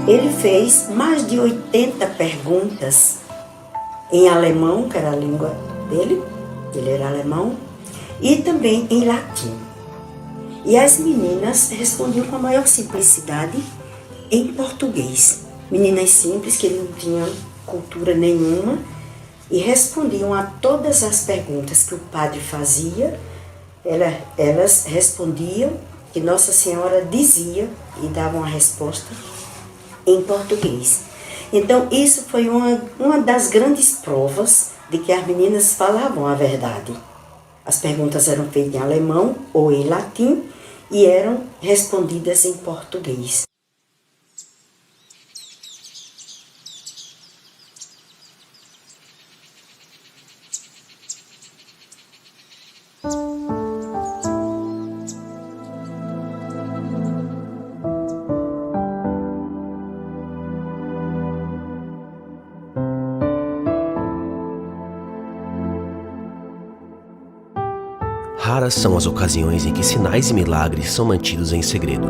Ele fez mais de 80 perguntas em alemão, que era a língua dele, ele era alemão, e também em latim. E as meninas respondiam com a maior simplicidade em português. Meninas simples, que não tinham cultura nenhuma, e respondiam a todas as perguntas que o padre fazia. Elas respondiam, que Nossa Senhora dizia e davam a resposta em português. Então, isso foi uma das grandes provas de que as meninas falavam a verdade. As perguntas eram feitas em alemão ou em latim e eram respondidas em português. Raras são as ocasiões em que sinais e milagres são mantidos em segredo,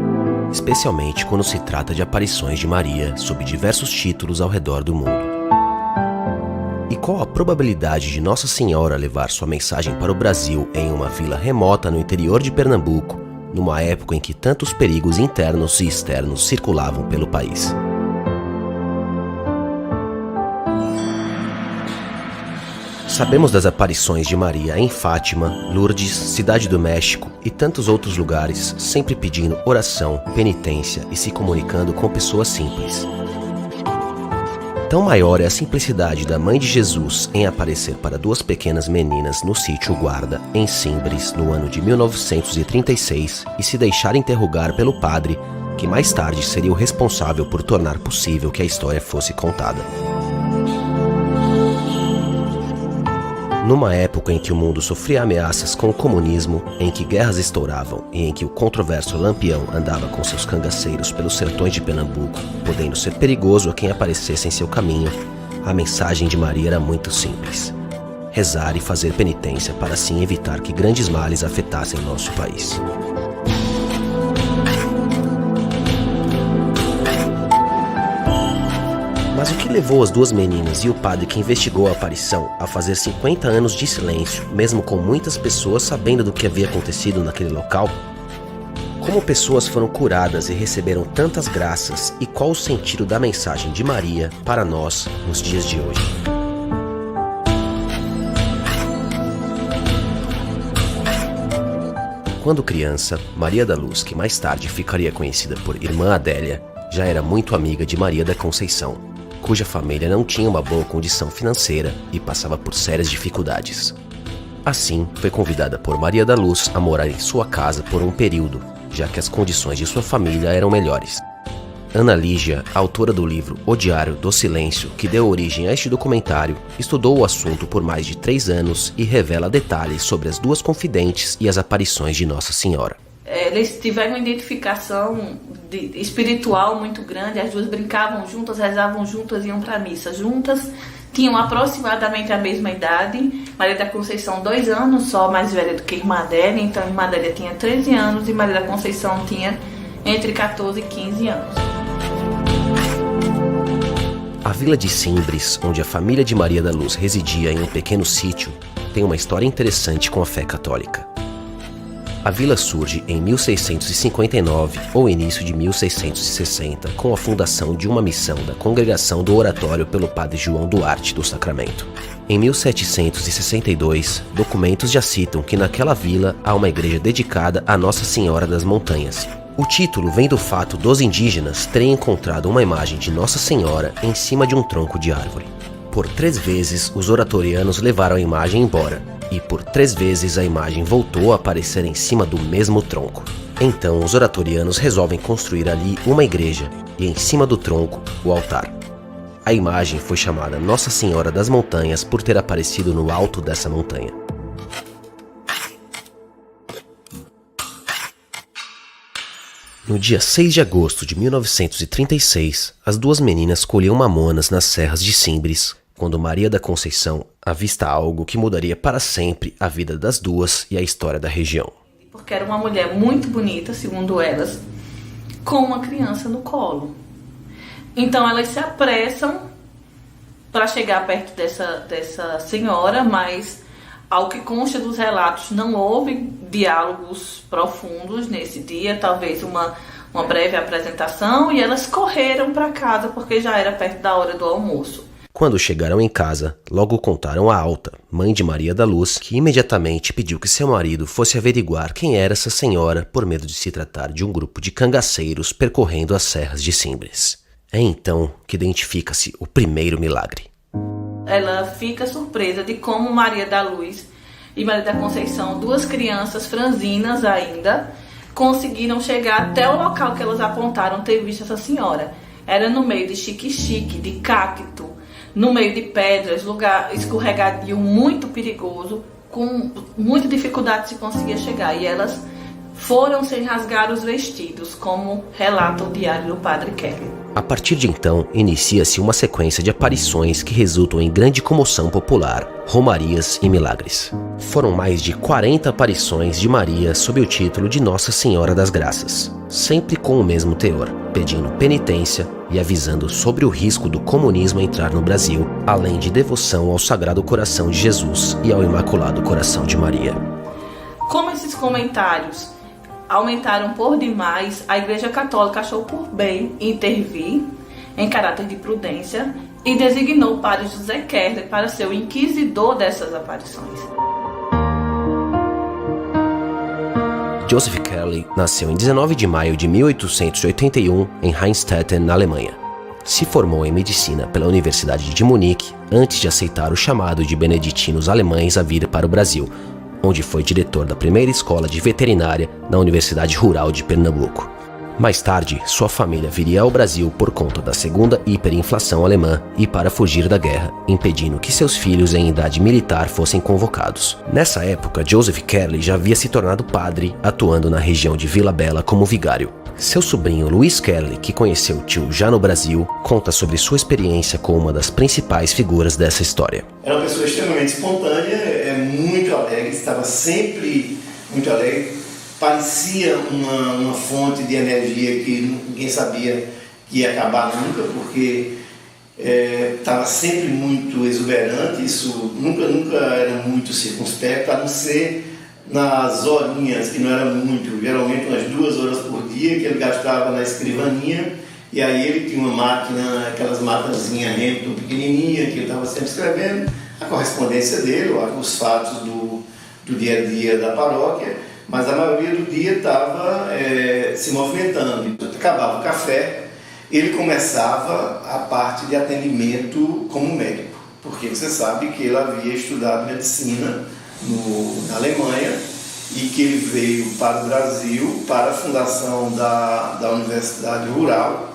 especialmente quando se trata de aparições de Maria sob diversos títulos ao redor do mundo. E qual a probabilidade de Nossa Senhora levar sua mensagem para o Brasil em uma vila remota no interior de Pernambuco, numa época em que tantos perigos internos e externos circulavam pelo país? Sabemos das aparições de Maria em Fátima, Lourdes, Cidade do México e tantos outros lugares, sempre pedindo oração, penitência e se comunicando com pessoas simples. Tão maior é a simplicidade da Mãe de Jesus em aparecer para duas pequenas meninas no sítio Guarda, em Simbres, no ano de 1936, e se deixar interrogar pelo padre, que mais tarde seria o responsável por tornar possível que a história fosse contada. Numa época em que o mundo sofria ameaças com o comunismo, em que guerras estouravam e em que o controverso Lampião andava com seus cangaceiros pelos sertões de Pernambuco, podendo ser perigoso a quem aparecesse em seu caminho, a mensagem de Maria era muito simples: rezar e fazer penitência para assim evitar que grandes males afetassem nosso país. Mas o que levou as duas meninas e o padre que investigou a aparição a fazer 50 anos de silêncio, mesmo com muitas pessoas sabendo do que havia acontecido naquele local? Como pessoas foram curadas e receberam tantas graças, e qual o sentido da mensagem de Maria para nós nos dias de hoje? Quando criança, Maria da Luz, que mais tarde ficaria conhecida por Irmã Adélia, já era muito amiga de Maria da Conceição, cuja família não tinha uma boa condição financeira e passava por sérias dificuldades. Assim, foi convidada por Maria da Luz a morar em sua casa por um período, já que as condições de sua família eram melhores. Ana Lígia, autora do livro O Diário do Silêncio, que deu origem a este documentário, estudou o assunto por mais de 3 anos e revela detalhes sobre as duas confidentes e as aparições de Nossa Senhora. Eles tiveram uma identificação espiritual muito grande, as duas brincavam juntas, rezavam juntas, iam para a missa juntas, tinham aproximadamente a mesma idade. Maria da Conceição 2 anos só mais velha do que a Irmã Adélia, então a Irmã Adélia tinha 13 anos e Maria da Conceição tinha entre 14 e 15 anos. A vila de Simbres, onde a família de Maria da Luz residia em um pequeno sítio, tem uma história interessante com a fé católica. A vila surge em 1659 ou início de 1660, com a fundação de uma missão da Congregação do Oratório pelo padre João Duarte do Sacramento. Em 1762, documentos já citam que naquela vila há uma igreja dedicada a Nossa Senhora das Montanhas. O título vem do fato dos indígenas terem encontrado uma imagem de Nossa Senhora em cima de um tronco de árvore. Por 3 vezes, os oratorianos levaram a imagem embora, e por 3 vezes a imagem voltou a aparecer em cima do mesmo tronco. Então os oratorianos resolvem construir ali uma igreja e em cima do tronco o altar. A imagem foi chamada Nossa Senhora das Montanhas por ter aparecido no alto dessa montanha. No dia 6 de agosto de 1936, as duas meninas colhiam mamonas nas serras de Simbres, quando Maria da Conceição avista algo que mudaria para sempre a vida das duas e a história da região. Porque era uma mulher muito bonita, segundo elas, com uma criança no colo. Então elas se apressam para chegar perto dessa senhora, mas ao que consta dos relatos não houve diálogos profundos nesse dia, talvez uma breve apresentação, e elas correram para casa porque já era perto da hora do almoço. Quando chegaram em casa, logo contaram a Alta, mãe de Maria da Luz, que imediatamente pediu que seu marido fosse averiguar quem era essa senhora por medo de se tratar de um grupo de cangaceiros percorrendo as serras de Simbres. É então que identifica-se o primeiro milagre. Ela fica surpresa de como Maria da Luz e Maria da Conceição, duas crianças franzinas ainda, conseguiram chegar até o local que elas apontaram ter visto essa senhora. Era no meio de chique-chique, de cacto, no meio de pedras, lugar escorregadio muito perigoso, com muita dificuldade se conseguia chegar. E elas foram sem rasgar os vestidos, como relata o diário do Padre Kelly. A partir de então, inicia-se uma sequência de aparições que resultam em grande comoção popular, romarias e milagres. Foram mais de 40 aparições de Maria sob o título de Nossa Senhora das Graças, sempre com o mesmo teor, pedindo penitência e avisando sobre o risco do comunismo entrar no Brasil, além de devoção ao Sagrado Coração de Jesus e ao Imaculado Coração de Maria. Como esses comentários aumentaram por demais, a Igreja Católica achou por bem intervir em caráter de prudência e designou o padre José Kerler para ser o inquisidor dessas aparições. Joseph Kerley nasceu em 19 de maio de 1881 em Rheinstetten, na Alemanha. Se formou em medicina pela Universidade de Munique antes de aceitar o chamado de beneditinos alemães a vir para o Brasil, onde foi diretor da primeira escola de veterinária na Universidade Rural de Pernambuco. Mais tarde, sua família viria ao Brasil por conta da segunda hiperinflação alemã e para fugir da guerra, impedindo que seus filhos em idade militar fossem convocados. Nessa época, Joseph Kerley já havia se tornado padre, atuando na região de Vila Bela como vigário. Seu sobrinho Luiz Kerley, que conheceu o tio já no Brasil, conta sobre sua experiência com uma das principais figuras dessa história. Era uma pessoa extremamente espontânea, muito alegre, estava sempre muito alegre, parecia uma fonte de energia que ninguém sabia que ia acabar nunca, porque estava sempre muito exuberante, isso nunca era muito circunspecto, a não ser nas horinhas, que não era muito, geralmente umas 2 horas por dia, que ele gastava na escrivaninha, e aí ele tinha uma máquina, aquelas máquinazinhas Hamilton pequenininha, que ele estava sempre escrevendo a correspondência dele, os fatos do dia a dia da paróquia, mas a maioria do dia estava se movimentando. Acabava o café, ele começava a parte de atendimento como médico, porque você sabe que ele havia estudado medicina na Alemanha e que ele veio para o Brasil para a fundação da Universidade Rural,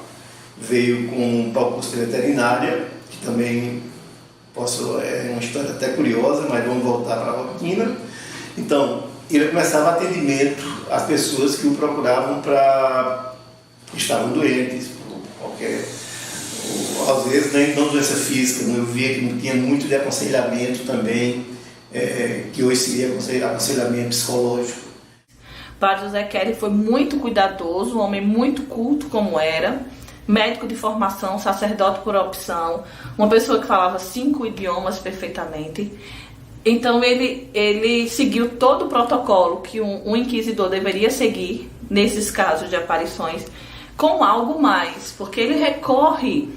veio com o curso de veterinária, que também é uma história até curiosa, mas vamos voltar para a rotina. Então, ele começava atendimento às pessoas que o procuravam que estavam doentes, por qualquer, às vezes não doença física, eu via que tinha muito de aconselhamento também, que hoje seria aconselhamento psicológico. O padre José Kerley foi muito cuidadoso, um homem muito culto como era, médico de formação, sacerdote por opção, uma pessoa que falava 5 idiomas perfeitamente. Então ele seguiu todo o protocolo que um inquisidor deveria seguir nesses casos de aparições, com algo mais, porque ele recorre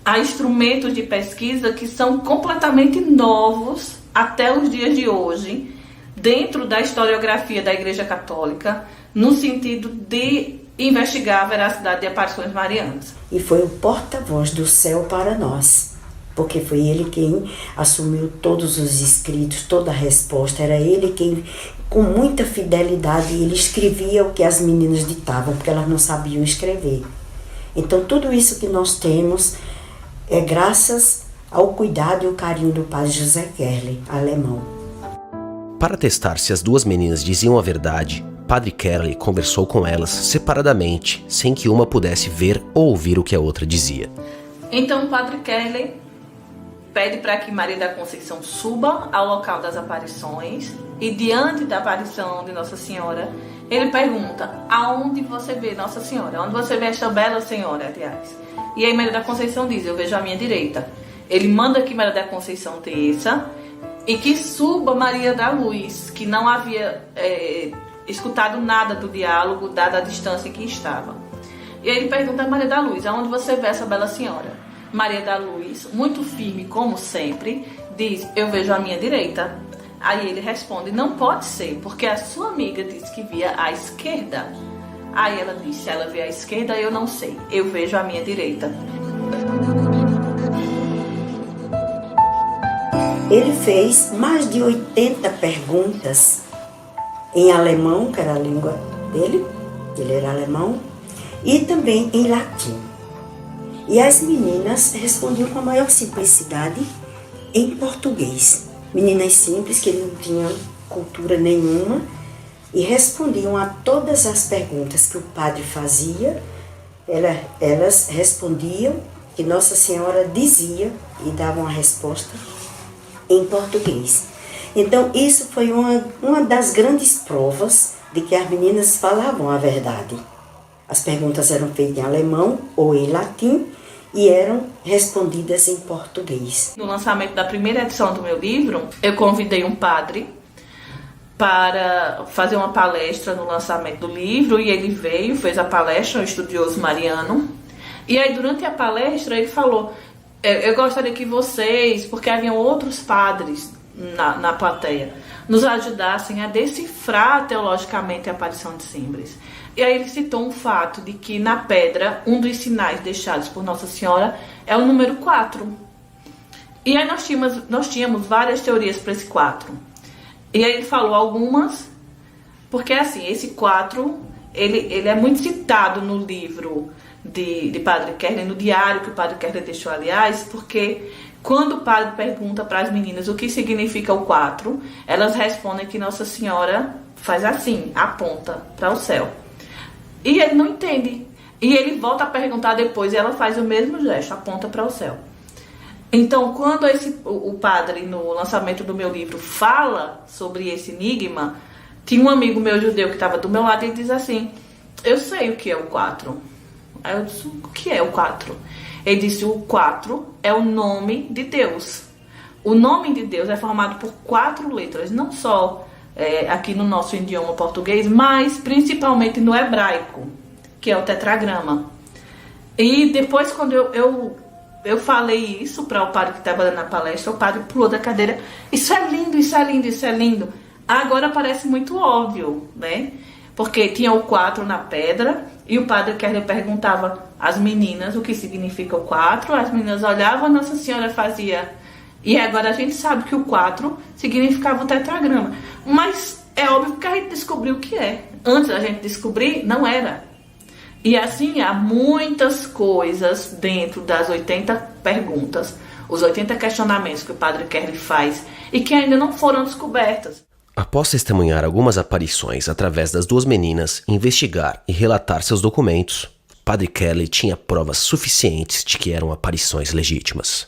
a instrumentos de pesquisa que são completamente novos até os dias de hoje, dentro da historiografia da Igreja Católica, no sentido de investigar a veracidade de aparições marianas. E foi o porta-voz do céu para nós, porque foi ele quem assumiu todos os escritos, toda a resposta. Era ele quem, com muita fidelidade, ele escrevia o que as meninas ditavam, porque elas não sabiam escrever. Então tudo isso que nós temos é graças ao cuidado e o carinho do padre José Kerley, alemão. Para testar se as duas meninas diziam a verdade, Padre Kerley conversou com elas separadamente, sem que uma pudesse ver ou ouvir o que a outra dizia. Então o Padre Kerley pede para que Maria da Conceição suba ao local das aparições e, diante da aparição de Nossa Senhora, ele pergunta: aonde você vê Nossa Senhora? Onde você vê esta bela senhora, aliás? E aí Maria da Conceição diz, eu vejo à minha direita. Ele manda que Maria da Conceição desça e que suba Maria da Luz, que não havia escutado nada do diálogo, dada a distância em que estava. E aí ele pergunta a Maria da Luz, aonde você vê essa bela senhora? Maria da Luz, muito firme como sempre, diz, eu vejo à minha direita. Aí ele responde, não pode ser, porque a sua amiga disse que via à esquerda. Aí ela disse, ela vê à esquerda, eu não sei, eu vejo à minha direita. Ele fez mais de 80 perguntas em alemão, que era a língua dele, ele era alemão, e também em latim. E as meninas respondiam com a maior simplicidade em português. Meninas simples, que não tinham cultura nenhuma, e respondiam a todas as perguntas que o padre fazia. Elas respondiam, que Nossa Senhora dizia, e davam a resposta em português. Então, isso foi uma das grandes provas de que as meninas falavam a verdade. As perguntas eram feitas em alemão ou em latim e eram respondidas em português. No lançamento da primeira edição do meu livro, eu convidei um padre para fazer uma palestra no lançamento do livro, e ele veio, fez a palestra, um estudioso mariano. E aí, durante a palestra, ele falou, eu gostaria que vocês, porque haviam outros padres na plateia, nos ajudassem a decifrar teologicamente a aparição de Simbres. E aí ele citou um fato de que na pedra, um dos sinais deixados por Nossa Senhora é o número 4. E aí nós tínhamos várias teorias para esse 4. E aí ele falou algumas, porque assim, esse 4, ele é muito citado no livro de Padre Kerley, no diário que o Padre Kerley deixou, aliás, porque quando o padre pergunta para as meninas o que significa o 4, elas respondem que Nossa Senhora faz assim, aponta para o céu. E ele não entende. E ele volta a perguntar depois e ela faz o mesmo gesto, aponta para o céu. Então, quando o padre, no lançamento do meu livro, fala sobre esse enigma, tinha um amigo meu judeu que estava do meu lado e ele diz assim, eu sei o que é o 4. Aí eu disse, o que é o 4? Ele disse, o 4 é o nome de Deus. O nome de Deus é formado por 4 letras, não só aqui no nosso idioma português, mas principalmente no hebraico, que é o tetragrama. E depois, quando eu falei isso para o padre que estava dando a palestra, o padre pulou da cadeira, isso é lindo, isso é lindo, isso é lindo. Agora parece muito óbvio, né? Porque tinha o 4 na pedra e o padre Kerley perguntava às meninas o que significa o 4, as meninas olhavam, a Nossa Senhora fazia. E agora a gente sabe que o 4 significava o tetragrama. Mas é óbvio que a gente descobriu o que é. Antes da gente descobrir, não era. E assim, há muitas coisas dentro das 80 perguntas, os 80 questionamentos que o padre Kerley faz e que ainda não foram descobertas. Após testemunhar algumas aparições através das duas meninas, investigar e relatar seus documentos, Padre Kerley tinha provas suficientes de que eram aparições legítimas.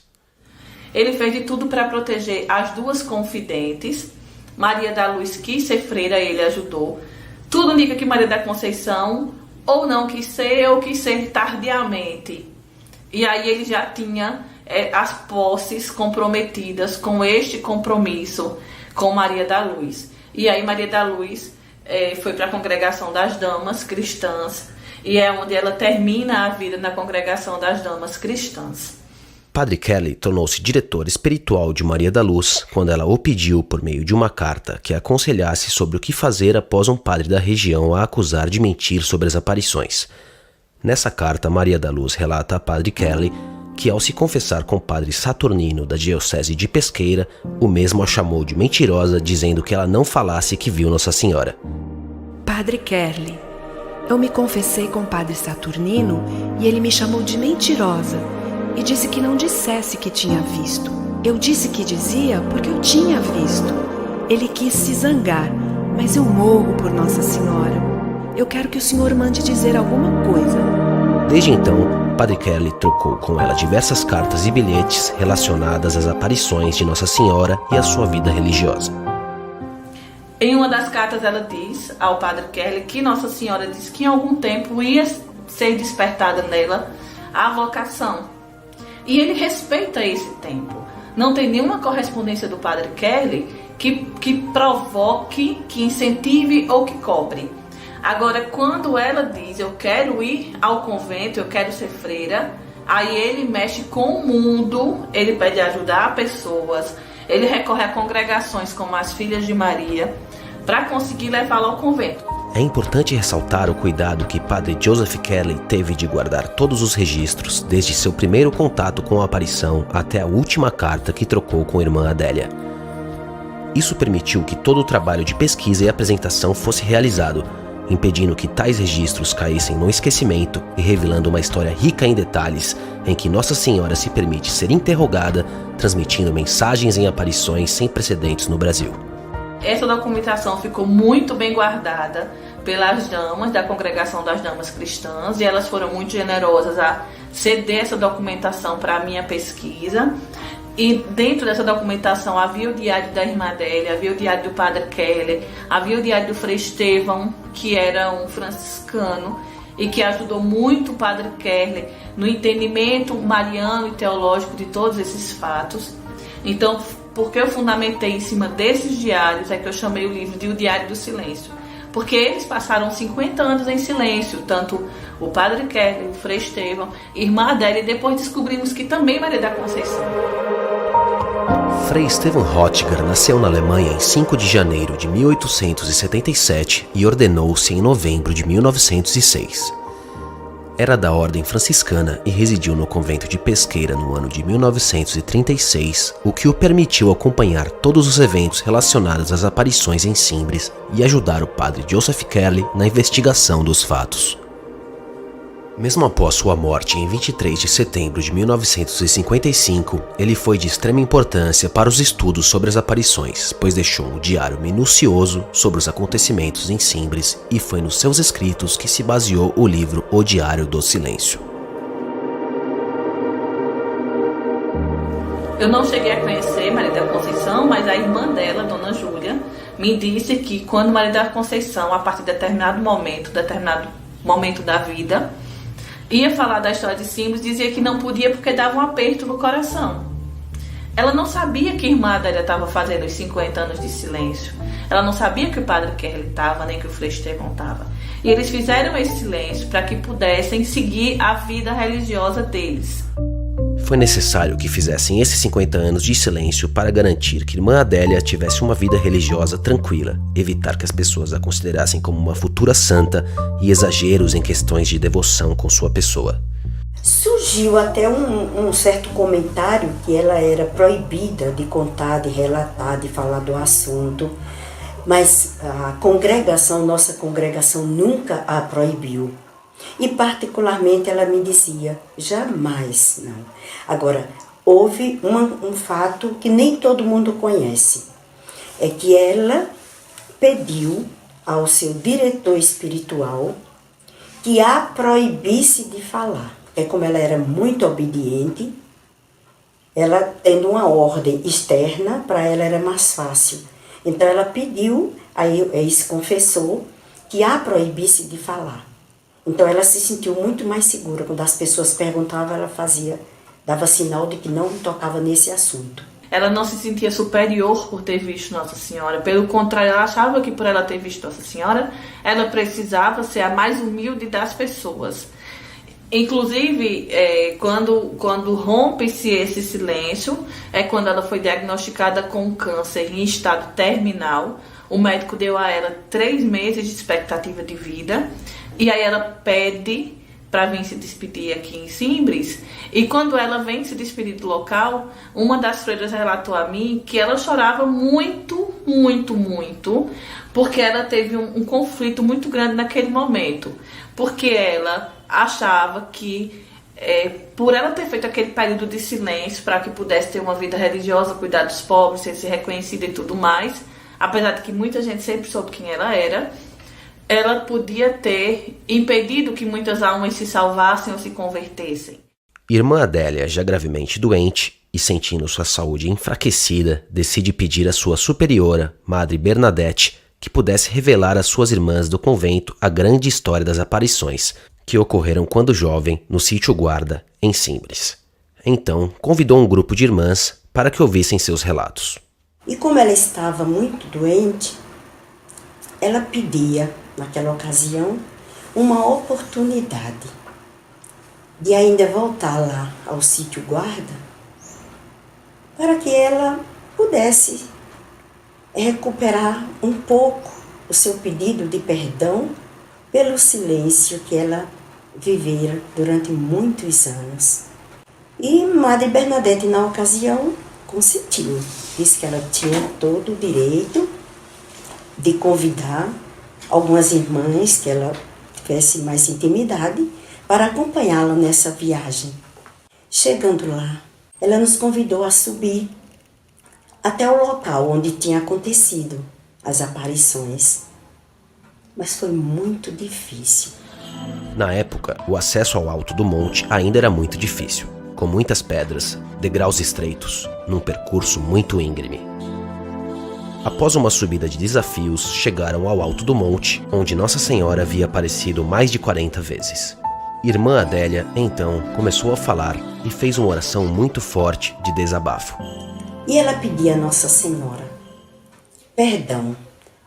Ele fez de tudo para proteger as duas confidentes. Maria da Luz quis ser freira, ele ajudou. Tudo indica que Maria da Conceição ou não quis ser, ou quis ser tardiamente. E aí ele já tinha as posses comprometidas com este compromisso com Maria da Luz. E aí Maria da Luz foi para a Congregação das Damas Cristãs, e é onde ela termina a vida na Congregação das Damas Cristãs. Padre Kerley tornou-se diretor espiritual de Maria da Luz quando ela o pediu por meio de uma carta que a aconselhasse sobre o que fazer após um padre da região a acusar de mentir sobre as aparições. Nessa carta, Maria da Luz relata a Padre Kerley que, ao se confessar com o padre Saturnino da diocese de Pesqueira, o mesmo a chamou de mentirosa, dizendo que ela não falasse que viu Nossa Senhora. Padre Kerley, eu me confessei com o padre Saturnino e ele me chamou de mentirosa e disse que não dissesse que tinha visto. Eu disse que dizia porque eu tinha visto. Ele quis se zangar, mas eu morro por Nossa Senhora. Eu quero que o senhor mande dizer alguma coisa. Desde então, Padre Kerley trocou com ela diversas cartas e bilhetes relacionadas às aparições de Nossa Senhora e à sua vida religiosa. Em uma das cartas ela diz ao Padre Kerley que Nossa Senhora disse que em algum tempo ia ser despertada nela à vocação. E ele respeita esse tempo. Não tem nenhuma correspondência do Padre Kelly que provoque, que incentive ou que cobre. Agora, quando ela diz, eu quero ir ao convento, eu quero ser freira, aí ele mexe com o mundo, ele pede ajuda a pessoas, ele recorre a congregações como as Filhas de Maria, para conseguir levá-la ao convento. É importante ressaltar o cuidado que Padre Joseph Kelly teve de guardar todos os registros, desde seu primeiro contato com a aparição até a última carta que trocou com a irmã Adélia. Isso permitiu que todo o trabalho de pesquisa e apresentação fosse realizado, impedindo que tais registros caíssem no esquecimento e revelando uma história rica em detalhes em que Nossa Senhora se permite ser interrogada, transmitindo mensagens em aparições sem precedentes no Brasil. Essa documentação ficou muito bem guardada pelas damas da Congregação das Damas Cristãs, e elas foram muito generosas a ceder essa documentação para a minha pesquisa. E dentro dessa documentação havia o diário da irmã Adélia, havia o diário do Padre Kelly, havia o diário do Frei Estevão, que era um franciscano e que ajudou muito o Padre Kelly no entendimento mariano e teológico de todos esses fatos. Então, porque eu fundamentei em cima desses diários, é que eu chamei o livro de O Diário do Silêncio. Porque eles passaram 50 anos em silêncio, tanto o Padre Kelly, o Frei Estevão, irmã Adélia, e depois descobrimos que também Maria da Conceição. Frei Estevão Röttiger nasceu na Alemanha em 5 de janeiro de 1877 e ordenou-se em novembro de 1906. Era da ordem franciscana e residiu no convento de Pesqueira no ano de 1936, o que o permitiu acompanhar todos os eventos relacionados às aparições em Simbres e ajudar o padre Joseph Kelly na investigação dos fatos. Mesmo após sua morte em 23 de setembro de 1955, ele foi de extrema importância para os estudos sobre as aparições, pois deixou um diário minucioso sobre os acontecimentos em Simbres e foi nos seus escritos que se baseou o livro O Diário do Silêncio. Eu não cheguei a conhecer Maria da Conceição, mas a irmã dela, Dona Júlia, me disse que quando Maria da Conceição, a partir de determinado momento da vida, ia falar da história de Simbres, dizia que não podia porque dava um aperto no coração. Ela não sabia que a irmã Adélia estava fazendo os 50 anos de silêncio. Ela não sabia que o Padre Kelly estava, nem que o Frei Estevão estava. E eles fizeram esse silêncio para que pudessem seguir a vida religiosa deles. Foi necessário que fizessem esses 50 anos de silêncio para garantir que irmã Adélia tivesse uma vida religiosa tranquila, evitar que as pessoas a considerassem como uma futura santa e exageros em questões de devoção com sua pessoa. Surgiu até um certo comentário que ela era proibida de contar, de relatar, de falar do assunto, mas a congregação, nossa congregação nunca a proibiu. E particularmente ela me dizia, jamais, não. Agora, houve um fato que nem todo mundo conhece, é que ela pediu ao seu diretor espiritual que a proibisse de falar. Porque como ela era muito obediente, ela tendo uma ordem externa, para ela era mais fácil. Então ela pediu, aí se confessou, que a proibisse de falar. Então ela se sentiu muito mais segura. Quando as pessoas perguntavam, ela dava sinal de que não tocava nesse assunto. Ela não se sentia superior por ter visto Nossa Senhora. Pelo contrário, ela achava que por ela ter visto Nossa Senhora, ela precisava ser a mais humilde das pessoas. Inclusive, quando rompe-se esse silêncio, é quando ela foi diagnosticada com câncer em estado terminal. O médico deu a ela 3 meses de expectativa de vida. E aí ela pede para vir se despedir aqui em Simbres. E quando ela vem se despedir do local, uma das freiras relatou a mim que ela chorava muito, muito, muito, porque ela teve um conflito muito grande naquele momento. Porque ela achava que, por ela ter feito aquele período de silêncio para que pudesse ter uma vida religiosa, cuidar dos pobres, ser reconhecida e tudo mais, apesar de que muita gente sempre soube quem ela era, ela podia ter impedido que muitas almas se salvassem ou se convertessem. Irmã Adélia, já gravemente doente e sentindo sua saúde enfraquecida, decide pedir à sua superiora, Madre Bernadette, que pudesse revelar às suas irmãs do convento a grande história das aparições, que ocorreram quando jovem no sítio Guarda, em Simbres. Então, convidou um grupo de irmãs para que ouvissem seus relatos. E como ela estava muito doente, ela pedia, naquela ocasião, uma oportunidade de ainda voltar lá ao sítio Guarda para que ela pudesse recuperar um pouco o seu pedido de perdão pelo silêncio que ela vivera durante muitos anos. E Madre Bernadette, na ocasião, consentiu. Disse que ela tinha todo o direito de convidar algumas irmãs que ela tivesse mais intimidade para acompanhá-la nessa viagem. Chegando lá, ela nos convidou a subir até o local onde tinha acontecido as aparições. Mas foi muito difícil. Na época, o acesso ao alto do monte ainda era muito difícil, com muitas pedras, degraus estreitos, num percurso muito íngreme. Após uma subida de desafios, chegaram ao alto do monte, onde Nossa Senhora havia aparecido mais de 40 vezes. Irmã Adélia, então, começou a falar e fez uma oração muito forte de desabafo. E ela pedia a Nossa Senhora perdão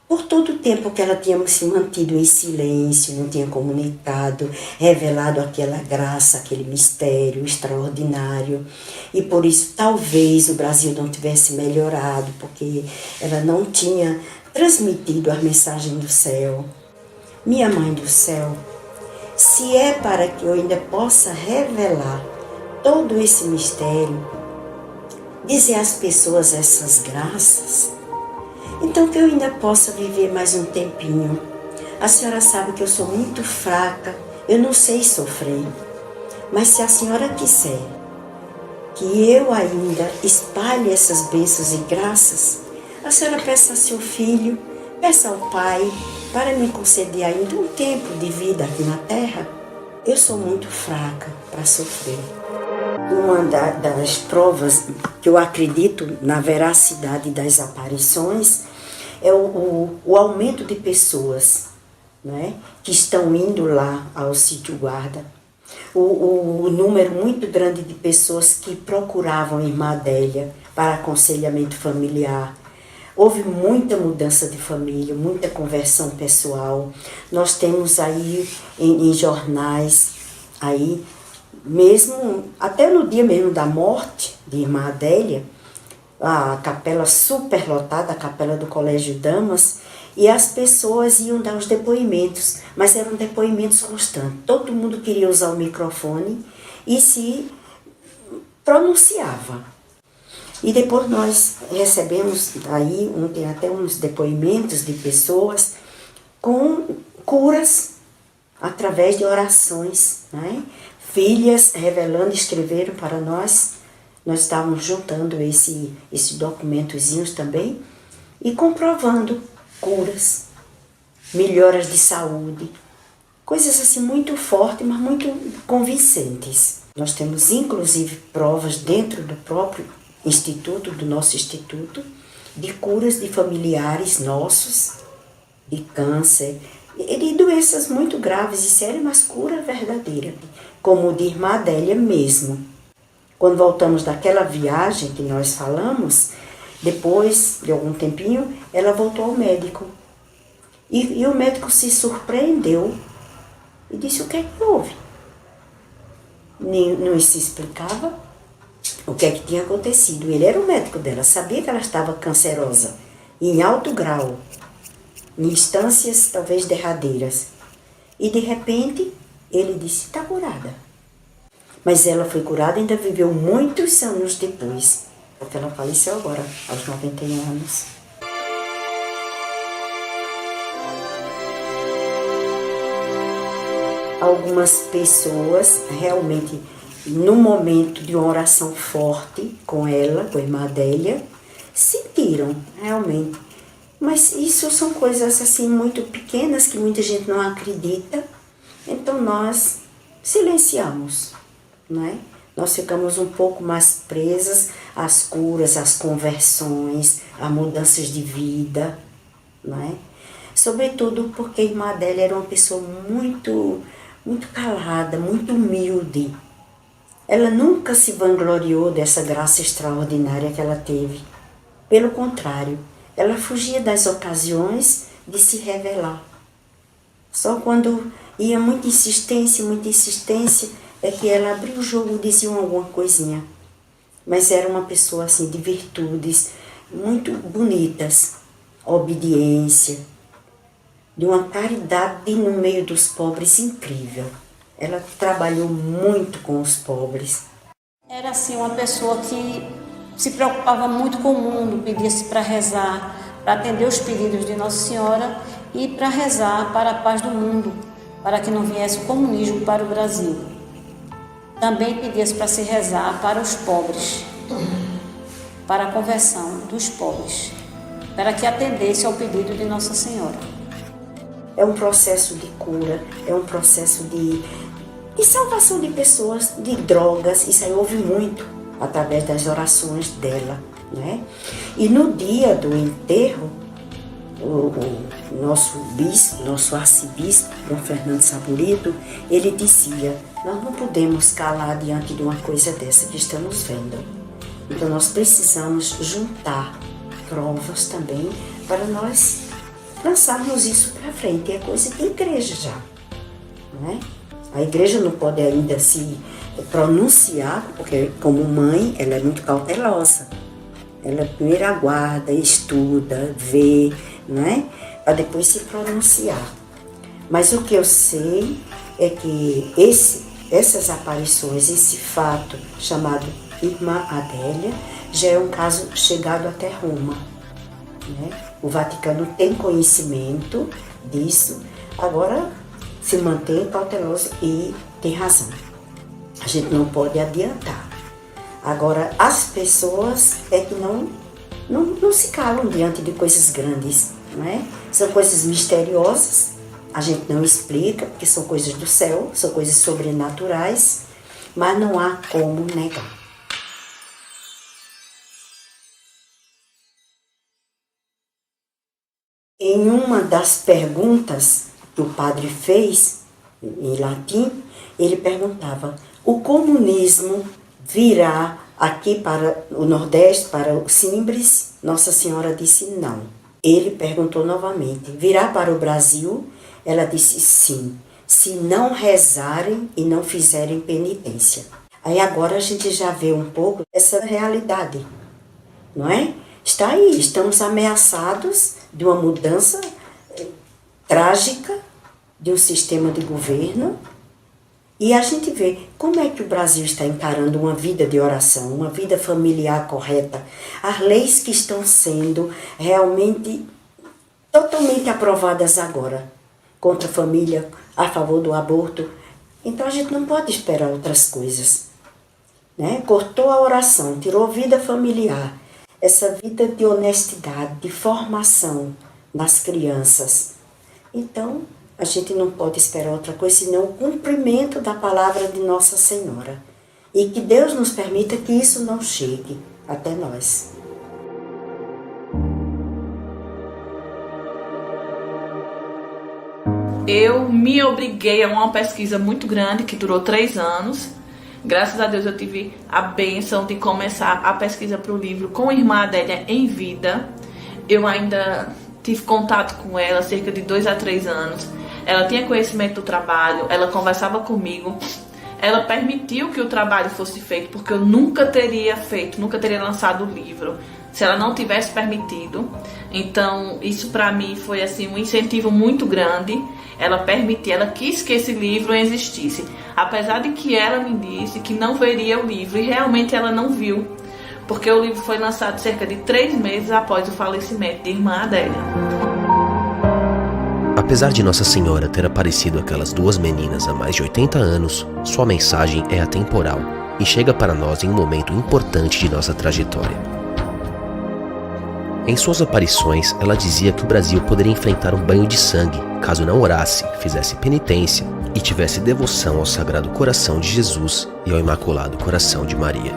por todo o tempo que ela tinha se mantido em silêncio, não tinha comunicado, revelado aquela graça, aquele mistério extraordinário. E por isso talvez o Brasil não tivesse melhorado, porque ela não tinha transmitido a mensagem do céu. Minha Mãe do Céu, se é para que eu ainda possa revelar todo esse mistério, dizer às pessoas essas graças, então que eu ainda possa viver mais um tempinho. A senhora sabe que eu sou muito fraca, eu não sei sofrer. Mas se a senhora quiser que eu ainda espalhe essas bênçãos e graças, a senhora peça a seu filho, peça ao Pai, para me conceder ainda um tempo de vida aqui na Terra. Eu sou muito fraca para sofrer. Uma das provas que eu acredito na veracidade das aparições é o aumento de pessoas, né, que estão indo lá ao sítio Guarda. O número muito grande de pessoas que procuravam Irmã Adélia para aconselhamento familiar. Houve muita mudança de família, muita conversão pessoal. Nós temos aí em jornais, aí, mesmo, até no dia mesmo da morte de Irmã Adélia, a capela superlotada, a capela do Colégio Damas, e as pessoas iam dar os depoimentos, mas eram depoimentos constantes. Todo mundo queria usar o microfone e se pronunciava. E depois nós recebemos aí, tem até uns depoimentos de pessoas com curas através de orações, né? Filhas revelando, escreveram para nós. Nós estávamos juntando esses documentozinhos também e comprovando curas, melhoras de saúde, coisas assim muito fortes, mas muito convincentes. Nós temos inclusive provas dentro do próprio instituto, do nosso instituto, de curas de familiares nossos, de câncer, e de doenças muito graves e sérias, mas cura verdadeira, como o de Irmã Adélia mesmo. Quando voltamos daquela viagem que nós falamos, depois de algum tempinho, ela voltou ao médico. E o médico se surpreendeu e disse: o que é que houve? Não se explicava o que é que tinha acontecido. Ele era o médico dela, sabia que ela estava cancerosa, em alto grau, em instâncias talvez derradeiras. E de repente, ele disse: está curada. Mas ela foi curada e ainda viveu muitos anos depois, porque ela faleceu agora, aos 91 anos. Algumas pessoas realmente, no momento de uma oração forte com ela, com a Irmã Adélia, sentiram realmente. Mas isso são coisas assim muito pequenas que muita gente não acredita, então nós silenciamos. Não é? Nós ficamos um pouco mais presas às curas, às conversões, a mudanças de vida, não é? Sobretudo porque a Irmã Adélia era uma pessoa muito, muito calada, muito humilde. Ela nunca se vangloriou dessa graça extraordinária que ela teve. Pelo contrário, ela fugia das ocasiões de se revelar. Só quando ia muita insistência, é que ela abria o jogo e dizia alguma coisinha. Mas era uma pessoa assim de virtudes muito bonitas, obediência, de uma caridade no meio dos pobres incrível. Ela trabalhou muito com os pobres. Era assim uma pessoa que se preocupava muito com o mundo, pedia-se para rezar, para atender os pedidos de Nossa Senhora e para rezar para a paz do mundo, para que não viesse o comunismo para o Brasil. Também pedia-se para se rezar para os pobres, para a conversão dos pobres, para que atendesse ao pedido de Nossa Senhora. É um processo de cura, é um processo de salvação de pessoas de drogas. Isso aí houve muito através das orações dela, né? E no dia do enterro, o nosso bispo, nosso arcebispo, Dom Fernando Saburito, ele dizia: nós não podemos calar diante de uma coisa dessa que estamos vendo. Então nós precisamos juntar provas também para nós lançarmos isso para frente. É coisa de igreja já, né? A igreja não pode ainda se pronunciar, porque como mãe ela é muito cautelosa. Ela primeiro aguarda, estuda, vê, né? Para depois se pronunciar. Mas o que eu sei é que essas aparições, esse fato chamado Irmã Adélia, já é um caso chegado até Roma, né? O Vaticano tem conhecimento disso, agora se mantém cauteloso e tem razão. A gente não pode adiantar. Agora, as pessoas é que não se calam diante de coisas grandes, não é? São coisas misteriosas, a gente não explica, porque são coisas do céu, são coisas sobrenaturais, mas não há como negar. Em uma das perguntas que o padre fez, em latim, ele perguntava: o comunismo virá aqui para o Nordeste, para o Simbres? Nossa Senhora disse não. Ele perguntou novamente: virá para o Brasil? Ela disse sim, se não rezarem e não fizerem penitência. Aí agora a gente já vê um pouco essa realidade, não é? Está aí, estamos ameaçados de uma mudança trágica de um sistema de governo. E a gente vê como é que o Brasil está encarando uma vida de oração, uma vida familiar correta. As leis que estão sendo realmente totalmente aprovadas agora, contra a família, a favor do aborto. Então a gente não pode esperar outras coisas, né? Cortou a oração, tirou a vida familiar, essa vida de honestidade, de formação nas crianças. Então a gente não pode esperar outra coisa senão o cumprimento da palavra de Nossa Senhora. E que Deus nos permita que isso não chegue até nós. Eu me obriguei a uma pesquisa muito grande, que durou 3 anos. Graças a Deus eu tive a bênção de começar a pesquisa para o livro com a Irmã Adélia em vida. Eu ainda tive contato com ela cerca de 2 a 3 anos. Ela tinha conhecimento do trabalho, ela conversava comigo, ela permitiu que o trabalho fosse feito, porque eu nunca teria lançado o livro se ela não tivesse permitido. Então isso para mim foi assim um incentivo muito grande. Ela permitiu, ela quis que esse livro existisse, apesar de que ela me disse que não veria o livro, e realmente ela não viu, porque o livro foi lançado cerca de 3 meses após o falecimento de Irmã Adélia. Apesar de Nossa Senhora ter aparecido àquelas 2 meninas há mais de 80 anos, sua mensagem é atemporal e chega para nós em um momento importante de nossa trajetória. Em suas aparições, ela dizia que o Brasil poderia enfrentar um banho de sangue caso não orasse, fizesse penitência e tivesse devoção ao Sagrado Coração de Jesus e ao Imaculado Coração de Maria.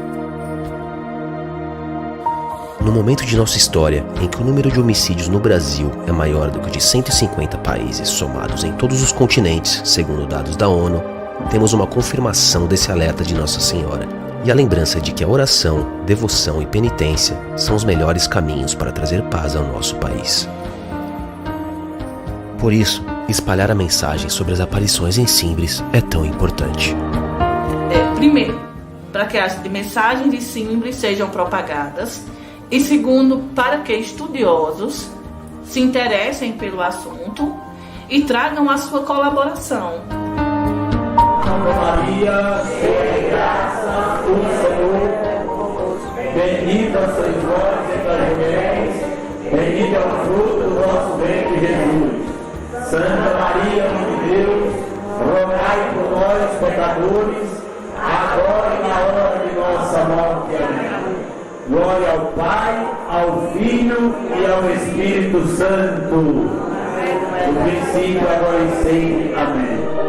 No momento de nossa história em que o número de homicídios no Brasil é maior do que o de 150 países somados em todos os continentes, segundo dados da ONU, temos uma confirmação desse alerta de Nossa Senhora e a lembrança de que a oração, devoção e penitência são os melhores caminhos para trazer paz ao nosso país. Por isso, espalhar a mensagem sobre as aparições em Simbres é tão importante. Primeiro, para que as mensagens de Simbres sejam propagadas. E segundo, para que estudiosos se interessem pelo assunto e tragam a sua colaboração. Ave Maria, cheia de graça, o Senhor, bendita sois vós entre as mulheres, bendito é o fruto do vosso ventre, Jesus. Santa Maria, Mãe de Deus, rogai por nós, pecadores, agora e na hora de nossa morte. Amém. Glória ao Pai, ao Filho e ao Espírito Santo. No princípio, agora e sempre. Amém.